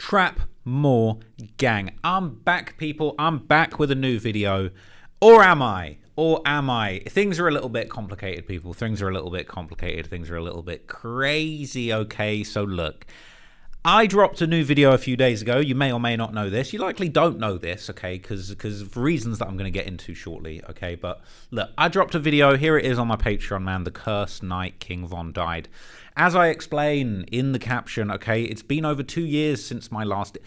Trap more gang. I'm back, people. I'm back with a new video. Or am I? Or am I? Things are a little bit complicated, people. Things are a little bit complicated. Things are a little bit crazy, okay? So look, I dropped a new video a few days ago. You may or may not know this. You likely don't know this, okay, because for reasons that I'm going to get into shortly, okay? But look, I dropped a video. Here it is on my Patreon, man. The cursed night King Von died. As I explain in the caption, okay, it's been over 2 years since my last...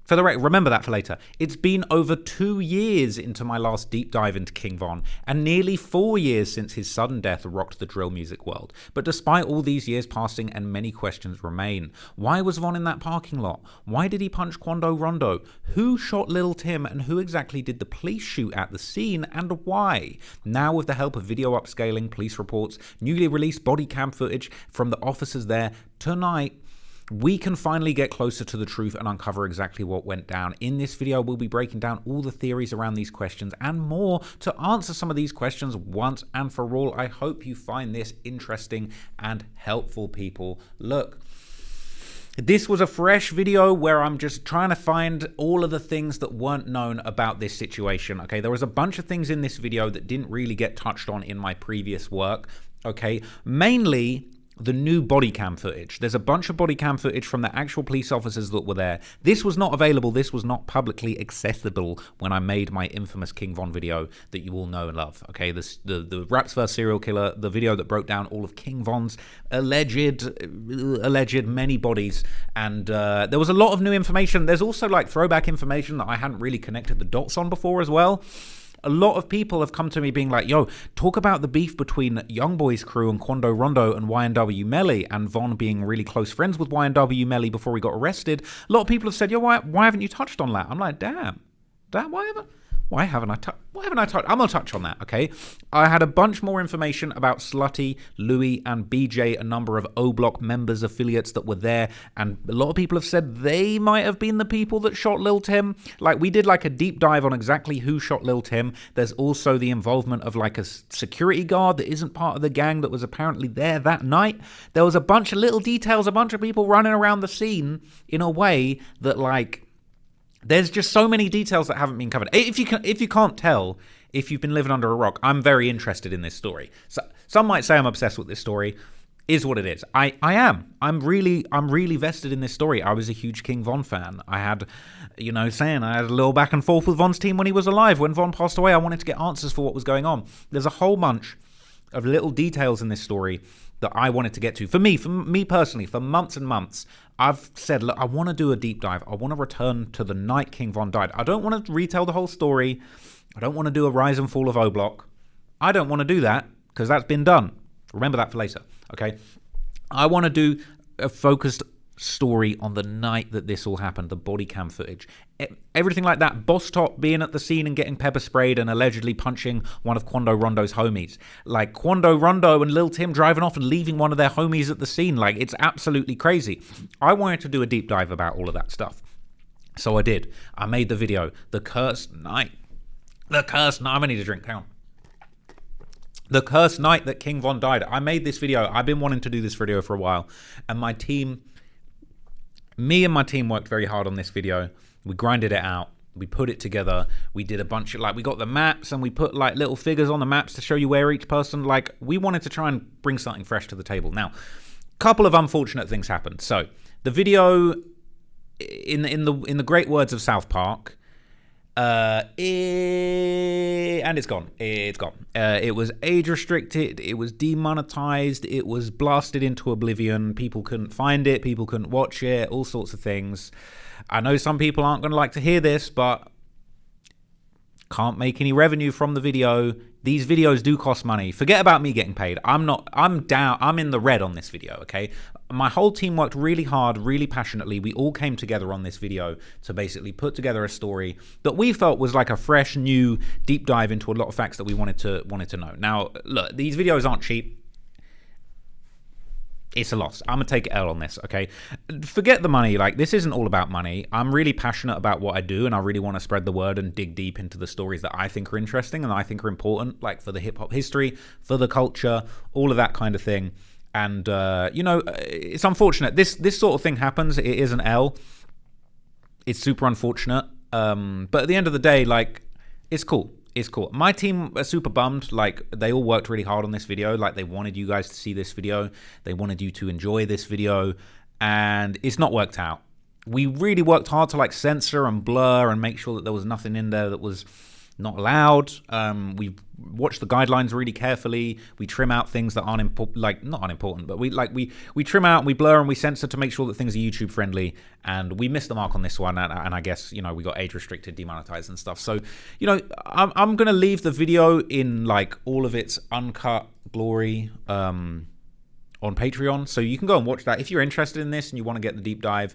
For the record, remember that for later. It's been over 2 years into my last deep dive into King Von, and nearly 4 years since his sudden death rocked the drill music world. But despite all these years passing, and many questions remain. Why was Von in that parking lot? Why did he punch Quando Rondo? Who shot Lil Tim, and who exactly did the police shoot at the scene, and why? Now, with the help of video upscaling, police reports, newly released body cam footage from the officers there, tonight, we can finally get closer to the truth and uncover exactly what went down. In this video, we'll be breaking down all the theories around these questions and more to answer some of these questions once and for all. I hope you find this interesting and helpful, people. Look, this was a fresh video where I'm just trying to find all of the things that weren't known about this situation, okay? There was a bunch of things in this video that didn't really get touched on in my previous work, okay? Mainly the new body cam footage. There's a bunch of body cam footage from the actual police officers that were there. This was not available. This was not publicly accessible when I made my infamous King Von video that you all know and love. Okay, the Raps vs. Serial Killer, the video that broke down all of King Von's alleged many bodies. And there was a lot of new information. There's also like throwback information that I hadn't really connected the dots on before as well. A lot of people have come to me being like, yo, talk about the beef between Youngboy's crew and Quando Rondo and YNW Melly, and Von being really close friends with YNW Melly before he got arrested. A lot of people have said, yo, why haven't you touched on that? I'm like, damn, why haven't I touched? I'm gonna touch on that, okay? I had a bunch more information about Slutty, Louis, and BJ, a number of O-Block members, affiliates that were there, and a lot of people have said they might have been the people that shot Lil Tim. Like, we did like a deep dive on exactly who shot Lil Tim. There's also the involvement of like a security guard that isn't part of the gang that was apparently there that night. There was a bunch of little details, a bunch of people running around the scene in a way that like... There's just so many details that haven't been covered. If you can't tell, if you've been living under a rock, I'm very interested in this story. So some might say I'm obsessed with this story. Is what it is. I am. I'm really vested in this story. I was a huge King Von fan. I had, I had a little back and forth with Von's team when he was alive. When Von passed away, I wanted to get answers for what was going on. There's a whole bunch of little details in this story that I wanted to get to. For me personally, for months and months, I've said, look, I want to do a deep dive. I want to return to the night King Von died. I don't want to retell the whole story. I don't want to do a rise and fall of O-Block. I don't want to do that because that's been done. Remember that for later, okay? I want to do a focused story on the night that this all happened, the body cam footage, everything like that. Boss Top being at the scene and getting pepper sprayed and allegedly punching one of Quando Rondo's homies, like Quando Rondo and Lil Tim driving off and leaving one of their homies at the scene. Like, it's absolutely crazy. I wanted to do a deep dive about all of that stuff, so I did. I made the video, the cursed night I need a drink. Hang on. The cursed night that King Von died. I made this video. I've been wanting to do this video for a while, and me and my team worked very hard on this video. We grinded it out. We put it together. We did a bunch of, we got the maps and we put, little figures on the maps to show you where each person, we wanted to try and bring something fresh to the table. Now, a couple of unfortunate things happened. So, the video, in the great words of South Park, and it's gone. It's gone. It was age restricted. It was demonetized. It was blasted into oblivion. People couldn't find it. People couldn't watch it. All sorts of things. I know some people aren't going to like to hear this, but can't make any revenue from the video. These videos do cost money. Forget about me getting paid. I'm down. I'm in the red on this video, okay? My whole team worked really hard, really passionately. We all came together on this video to basically put together a story that we felt was like a fresh, new deep dive into a lot of facts that we wanted to know. Now, look, these videos aren't cheap. It's a loss. I'm going to take L on this, okay? Forget the money. This isn't all about money. I'm really passionate about what I do, and I really want to spread the word and dig deep into the stories that I think are interesting and I think are important, for the hip-hop history, for the culture, all of that kind of thing. And, it's unfortunate. This sort of thing happens. It is an L. It's super unfortunate. But at the end of the day, like, it's cool. It's cool. My team are super bummed. Like, they all worked really hard on this video. Like, they wanted you guys to see this video. They wanted you to enjoy this video. And it's not worked out. We really worked hard to, like, censor and blur and make sure that there was nothing in there that was not allowed. We watch the guidelines really carefully. We trim out things that aren't important, like, not unimportant, but we trim out and we blur and we censor to make sure that things are YouTube friendly. And we missed the mark on this one. And I guess, you know, we got age restricted, demonetized and stuff. So, you know, I'm going to leave the video in like all of its uncut glory, on Patreon. So you can go and watch that. If you're interested in this and you want to get the deep dive,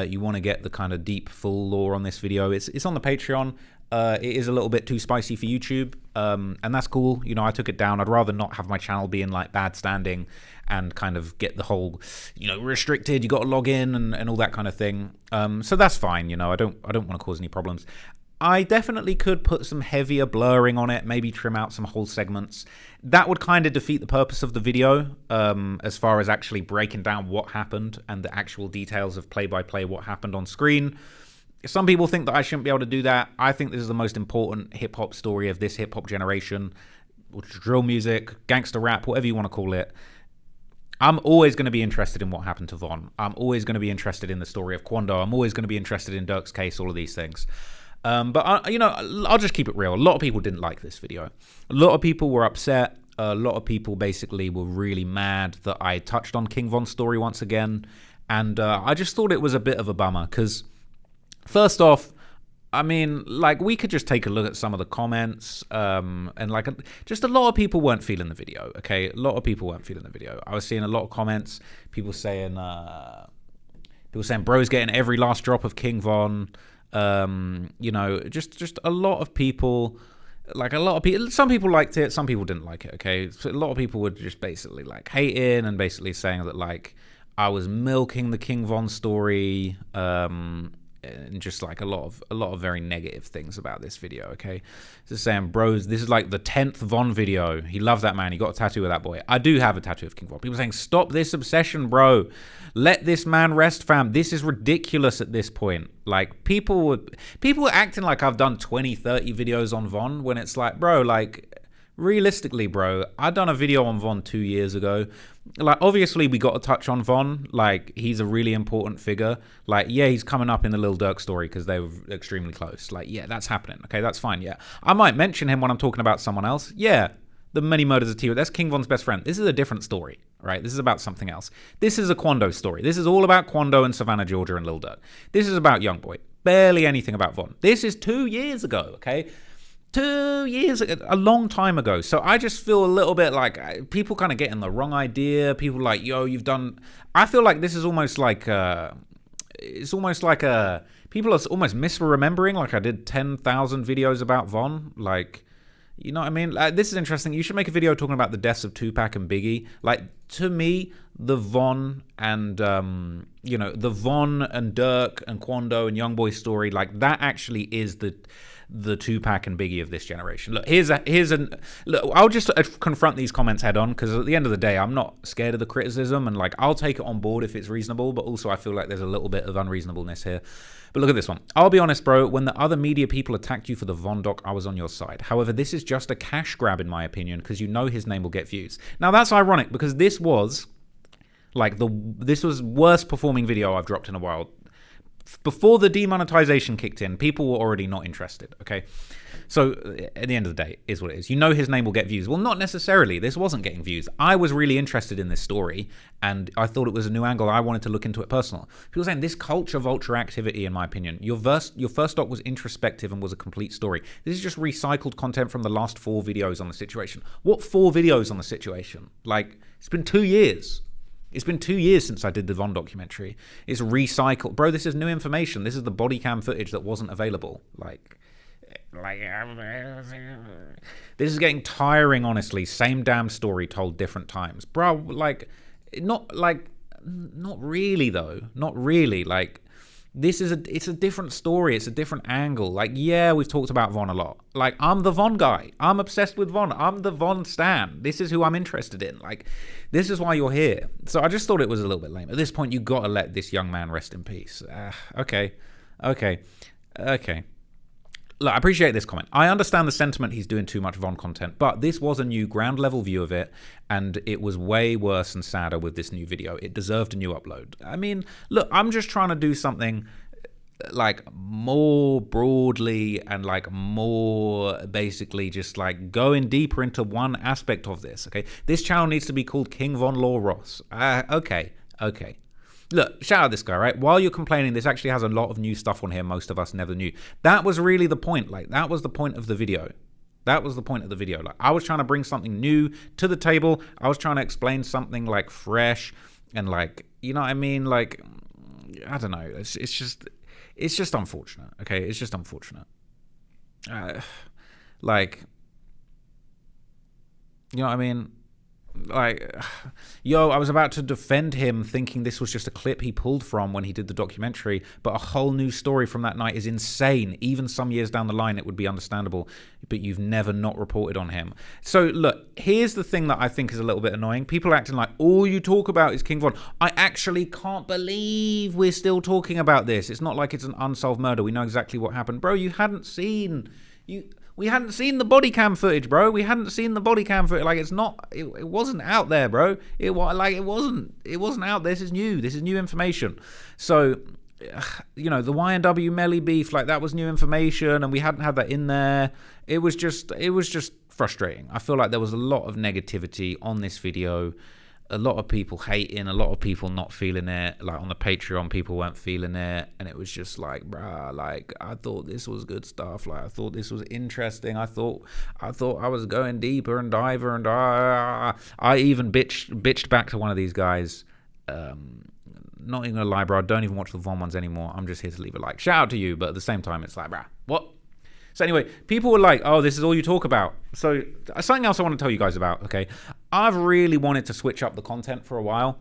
you want to get the kind of deep full lore on this video, it's on the Patreon. It is a little bit too spicy for YouTube, and that's cool. You know, I took it down. I'd rather not have my channel be in like bad standing and kind of get the whole, you know, restricted. You got to log in and all that kind of thing. So that's fine. You know, I don't want to cause any problems. I definitely could put some heavier blurring on it, maybe trim out some whole segments. That would kind of defeat the purpose of the video, as far as actually breaking down what happened and the actual details of play-by-play what happened on screen. Some people think that I shouldn't be able to do that. I think this is the most important hip-hop story of this hip-hop generation. Drill music, gangster rap, whatever you want to call it. I'm always going to be interested in what happened to Von. I'm always going to be interested in the story of Quando. I'm always going to be interested in Dirk's case, all of these things. But, you know, I'll just keep it real. A lot of people didn't like this video. A lot of people were upset. A lot of people basically were really mad that I touched on King Von's story once again. And I just thought it was a bit of a bummer because, first off, I mean, like, we could just take a look at some of the comments, and like, just a lot of people weren't feeling the video. Okay, a lot of people weren't feeling the video. I was seeing a lot of comments, people saying, bro's getting every last drop of King Von. You know, just a lot of people, like, a lot of people. Some people liked it, some people didn't like it. Okay, so a lot of people were just basically like hating and basically saying that like I was milking the King Von story. And just like a lot of very negative things about this video. Okay, just saying, bros, this is like the 10th Von video. He loved that man. He got a tattoo of that boy. I do have a tattoo of King Von. People saying, stop this obsession, bro. Let this man rest, fam. This is ridiculous at this point. Like, people were acting like I've done 20, 30 videos on Von when it's like, bro, like, realistically, bro, I done a video on Von 2 years ago. Like, obviously, we got to touch on Von. Like, he's a really important figure. Like, yeah, he's coming up in the Lil Durk story because they were extremely close. Like, yeah, that's happening. Okay, that's fine, yeah. I might mention him when I'm talking about someone else. Yeah, the many murders of T. That's King Von's best friend. This is a different story, right? This is about something else. This is a Quando story. This is all about Quando and Savannah Georgia and Lil Durk. This is about Youngboy. Barely anything about Von. This is 2 years ago, okay? 2 years, a long time ago. So I just feel a little bit like people kind of getting the wrong idea. People like, yo, you've done. I feel like this is almost like it's almost like people are almost misremembering. Like, I did 10,000 videos about Von. Like, you know what I mean? This is interesting. You should make a video talking about the deaths of Tupac and Biggie. Like, to me, the Von and you know, the Von and Dirk and Quando and Youngboy story, like, that actually is the Tupac and Biggie of this generation. Look, look, I'll just confront these comments head on, because at the end of the day, I'm not scared of the criticism, and like, I'll take it on board if it's reasonable, but also I feel like there's a little bit of unreasonableness here. But look at this one. I'll be honest, bro, when the other media people attacked you for the Von doc, I was on your side. However, this is just a cash grab in my opinion, because you know his name will get views. Now, that's ironic, because this was like this was worst performing video I've dropped in a while. Before the demonetization kicked in, people were already not interested, okay? So, at the end of the day, is what it is. You know his name will get views. Well, not necessarily. This wasn't getting views. I was really interested in this story, and I thought it was a new angle. I wanted to look into it personal. People saying this culture vulture activity, in my opinion. Your first doc was introspective and was a complete story. This is just recycled content from the last 4 videos on the situation. What 4 videos on the situation? Like, it's been 2 years. It's been 2 years since I did the Von documentary. It's recycled. Bro, this is new information. This is the body cam footage that wasn't available. Like, this is getting tiring, honestly. Same damn story told different times. Bro, like, not really, though. Not really. Like, it's a different story. It's a different angle. Like, yeah, we've talked about Von a lot. Like, I'm the Von guy. I'm obsessed with Von. I'm the Von stan. This is who I'm interested in. Like, this is why you're here. So I just thought it was a little bit lame. At this point, you got to let this young man rest in peace. Okay. Okay. Okay. Look, I appreciate this comment. I understand the sentiment he's doing too much Von content, but this was a new ground level view of it, and it was way worse and sadder with this new video. It deserved a new upload. I mean, look, I'm just trying to do something like more broadly and like more basically just like going deeper into one aspect of this. Okay, this channel needs to be called King Von Law Ross. Okay. Look, shout out this guy, right? While you're complaining, this actually has a lot of new stuff on here most of us never knew. That was really the point. Like, that was the point of the video. That was the point of the video. Like, I was trying to bring something new to the table. I was trying to explain something like fresh and like, you know what I mean? Like, I don't know. It's just unfortunate. Okay, it's just unfortunate. Like, you know what I mean? Like, yo, I was about to defend him thinking this was just a clip he pulled from when he did the documentary, but a whole new story from that night is insane. Even some years down the line, it would be understandable, but you've never not reported on him. So look, here's the thing that I think is a little bit annoying. People are acting like all you talk about is King Von. I actually can't believe we're still talking about this. It's not like it's an unsolved murder. We know exactly what happened. Bro, you hadn't seen... We hadn't seen the body cam footage, bro. We hadn't seen the body cam footage. Like, it wasn't out there, bro. It wasn't out. This is new. This is new information. So, you know, the YNW Melly beef, like, that was new information, and we hadn't had that in there. It was just frustrating. I feel like there was a lot of negativity on this video. A lot of people hating, a lot of people not feeling it. Like, on the Patreon, people weren't feeling it, and it was just like, bruh, like, I thought this was good stuff. Like, I thought this was interesting. I thought I was going deeper and diver, and I even bitched back to one of these guys. Not even gonna lie, bro, I don't even watch the Von ones anymore. I'm just here to leave a like. Shout out to you, but at the same time, it's like, bruh, what? So anyway, people were like, oh, this is all you talk about. So something else I want to tell you guys about, okay? I've really wanted to switch up the content for a while.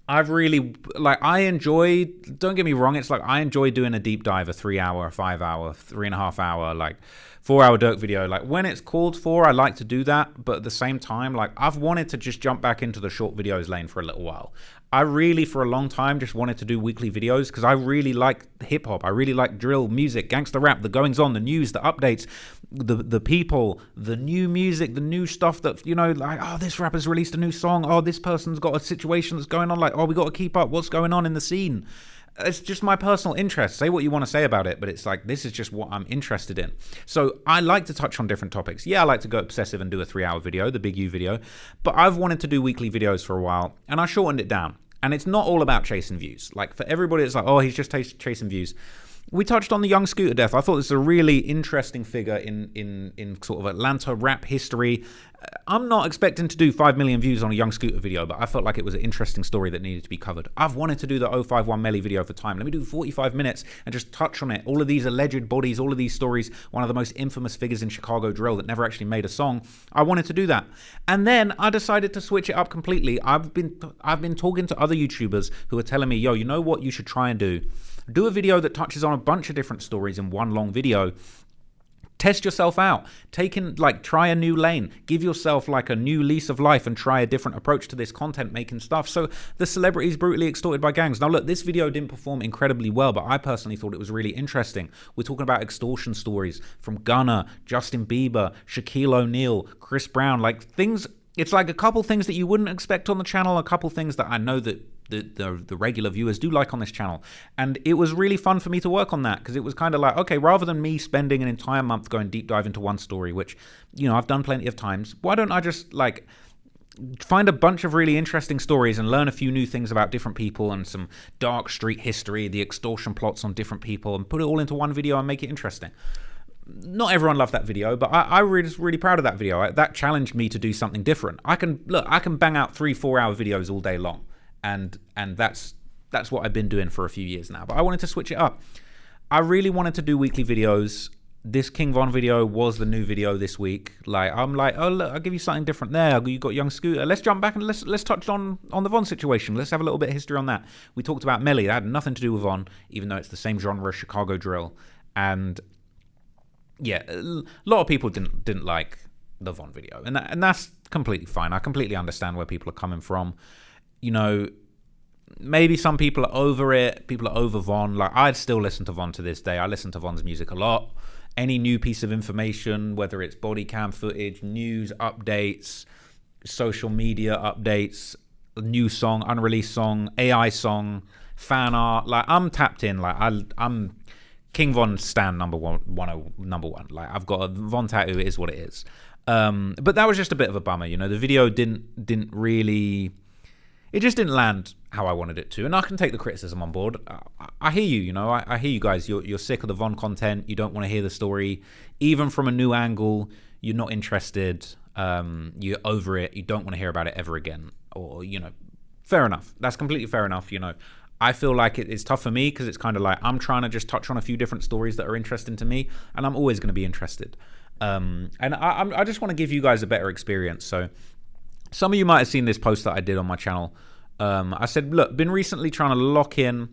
I've really, like, I enjoy, don't get me wrong, it's like I enjoy doing a deep dive, a 3 hour, 5 hour, 3.5 hour, like 4 hour Dirk video. Like, when it's called for, I like to do that. But at the same time, like, I've wanted to just jump back into the short videos lane for a little while. I really, for a long time, just wanted to do weekly videos because I really like hip hop. I really like drill, music, gangster rap, the goings on, the news, the updates, the people, the new music, the new stuff that, you know, like, oh, this rapper's released a new song. Oh, this person's got a situation that's going on. Like, oh, we got to keep up. What's going on in the scene? It's just my personal interest. Say what you want to say about it, but it's like, this is just what I'm interested in. So I like to touch on different topics. Yeah, I like to go obsessive and do a 3 hour video, the Big U video, but I've wanted to do weekly videos for a while, and I shortened it down. And it's not all about chasing views. Like, for everybody, it's like, oh, he's just chasing views. We touched on the young Scooter death. I thought this was a really interesting figure in sort of Atlanta rap history. I'm not expecting to do 5 million views on a young Scooter video, but I felt like it was an interesting story that needed to be covered. I've wanted to do the 051 Melly video for time. Let me do 45 minutes and just touch on it. All of these alleged bodies, all of these stories, one of the most infamous figures in Chicago drill that never actually made a song. I wanted to do that. And then I decided to switch it up completely. I've been talking to other YouTubers who are telling me, yo, you know what you should try and do? Do a video that touches on a bunch of different stories in one long video. Test yourself out. Try a new lane. Give yourself like a new lease of life and try a different approach to this content making stuff. So the celebrities brutally extorted by gangs. Now look, this video didn't perform incredibly well, but I personally thought it was really interesting. We're talking about extortion stories from Gunna, Justin Bieber, Shaquille O'Neal, Chris Brown, like things. It's like a couple things that you wouldn't expect on the channel, a couple things that I know that the regular viewers do like on this channel. And it was really fun for me to work on that, because it was kind of like, okay, rather than me spending an entire month going deep dive into one story, which, you know, I've done plenty of times, why don't I just like find a bunch of really interesting stories and learn a few new things about different people and some dark street history, the extortion plots on different people, and put it all into one video and make it interesting. Not everyone loved that video, but I was really proud of that video. That challenged me to do something different. I can bang out 3-4 hour videos all day long. And that's what I've been doing for a few years now. But I wanted to switch it up. I really wanted to do weekly videos. This King Von video was the new video this week. Like, I'm like, oh look, I'll give you something different there. You got young Scooter. Let's jump back and let's touch on the Von situation. Let's have a little bit of history on that. We talked about Melly. That had nothing to do with Von, even though it's the same genre, Chicago drill. And yeah, a lot of people didn't like the Von video, and that's completely fine. I completely understand where people are coming from. You know, maybe some people are over it. People are over Von. Like, I'd still listen to Von to this day. I listen to Von's music a lot. Any new piece of information, whether it's body cam footage, news updates, social media updates, new song, unreleased song, AI song, fan art, like, I'm tapped in. Like, I'm King Von stan number one. Like, I've got a Von tattoo. It is what it is. But that was just a bit of a bummer. You know, the video didn't really, it just didn't land how I wanted it to. And I can take the criticism on board. I hear you. You know, I hear you guys. You're sick of the Von content. You don't want to hear the story, even from a new angle. You're not interested. You're over it. You don't want to hear about it ever again. Or, you know, fair enough. That's completely fair enough. You know, I feel like it's tough for me because it's kind of like I'm trying to just touch on a few different stories that are interesting to me, and I'm always going to be interested. And I just want to give you guys a better experience. So some of you might have seen this post that I did on my channel. I said, look, I've been really trying to lock in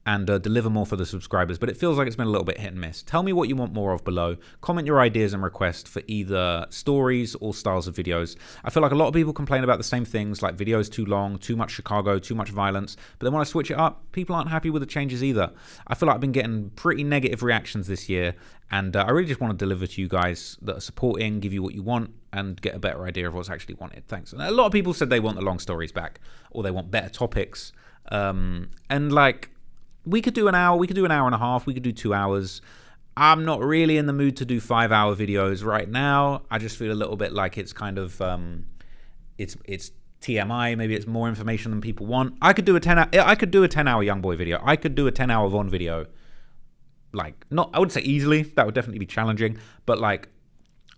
and deliver more for the subscribers, but it feels like it's been a little bit hit and miss. Tell me what you want more of below. Comment your ideas and requests for either stories or styles of videos. I feel like a lot of people complain about the same things, like videos too long, too much Chicago, too much violence, but then when I switch it up, people aren't happy with the changes either. I feel like I've been getting pretty negative reactions this year, and I really just want to deliver to you guys that are supporting, give you what you want, and get a better idea of what's actually wanted. Thanks. And a lot of people said they want the long stories back, or they want better topics, and like, we could do an hour, we could do an hour and a half, we could do 2 hours. I'm not really in the mood to do 5-hour videos right now. I just feel a little bit like it's kind of, it's TMI. Maybe it's more information than people want. I could do a 10-hour Young Boy video. I could do a 10-hour Von video. Like, not, I would say easily. That would definitely be challenging, but like,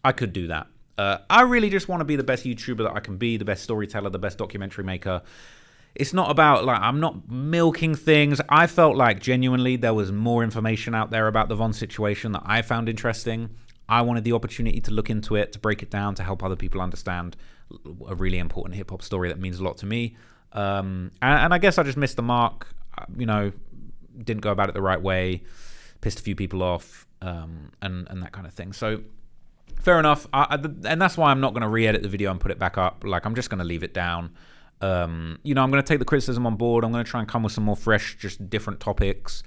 I could do that. I really just want to be the best YouTuber that I can be, the best storyteller, the best documentary maker. It's not about, like, I'm not milking things. I felt like genuinely there was more information out there about the Von situation that I found interesting. I wanted the opportunity to look into it, to break it down, to help other people understand a really important hip-hop story that means a lot to me. And I guess I just missed the mark, you know, didn't go about it the right way, pissed a few people off, and that kind of thing. So fair enough. And that's why I'm not going to re-edit the video and put it back up. Like, I'm just going to leave it down. You know, I'm going to take the criticism on board. I'm going to try and come with some more fresh, just different topics.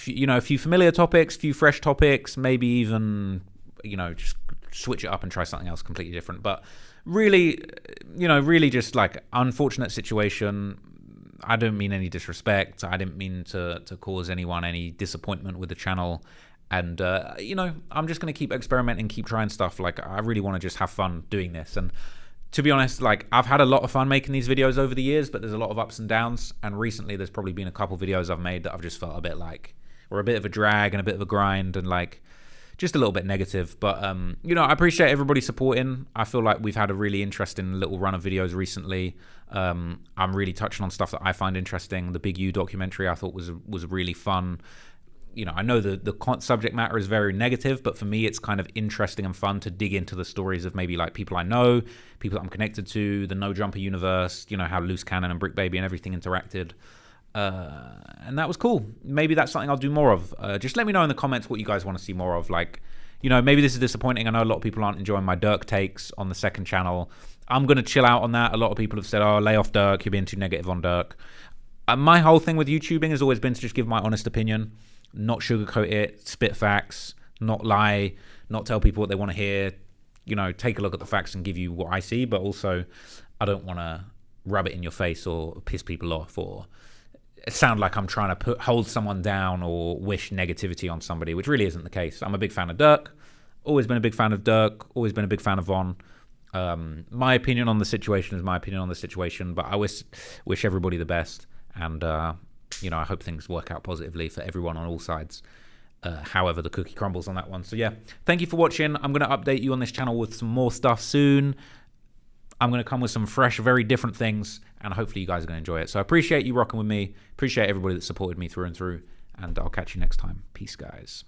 You know, a few familiar topics, a few fresh topics, maybe even, you know, just switch it up and try something else completely different. But really, you know, really just like unfortunate situation. I don't mean any disrespect. I didn't mean to cause anyone any disappointment with the channel. And, you know, I'm just going to keep experimenting, keep trying stuff. Like, I really want to just have fun doing this. And to be honest, like, I've had a lot of fun making these videos over the years, but there's a lot of ups and downs. And recently there's probably been a couple videos I've made that I've just felt a bit like, or a bit of a drag and a bit of a grind and like just a little bit negative. But, you know, I appreciate everybody supporting. I feel like we've had a really interesting little run of videos recently. I'm really touching on stuff that I find interesting. The Big U documentary I thought was really fun. You know, I know the subject matter is very negative, but for me, it's kind of interesting and fun to dig into the stories of maybe like people I know, people that I'm connected to, the No Jumper universe, you know, how Loose Cannon and Brick Baby and everything interacted. And that was cool. Maybe that's something I'll do more of. Just let me know in the comments what you guys want to see more of. Like, you know, maybe this is disappointing. I know a lot of people aren't enjoying my Dirk takes on the second channel. I'm going to chill out on that. A lot of people have said, oh, lay off Dirk. You're being too negative on Dirk. My whole thing with YouTubing has always been to just give my honest opinion. Not sugarcoat it, spit facts, not lie, not tell people what they want to hear, you know, take a look at the facts and give you what I see, but also I don't want to rub it in your face or piss people off or sound like I'm trying to hold someone down or wish negativity on somebody, which really isn't the case. I'm a big fan of Dirk, always been a big fan of Dirk, always been a big fan of Von. My opinion on the situation is my opinion on the situation, but I wish everybody the best. And, you know, I hope things work out positively for everyone on all sides, however the cookie crumbles on that one. So, yeah, thank you for watching. I'm going to update you on this channel with some more stuff soon. I'm going to come with some fresh, very different things, and hopefully you guys are going to enjoy it. So I appreciate you rocking with me. Appreciate everybody that supported me through and through, and I'll catch you next time. Peace, guys.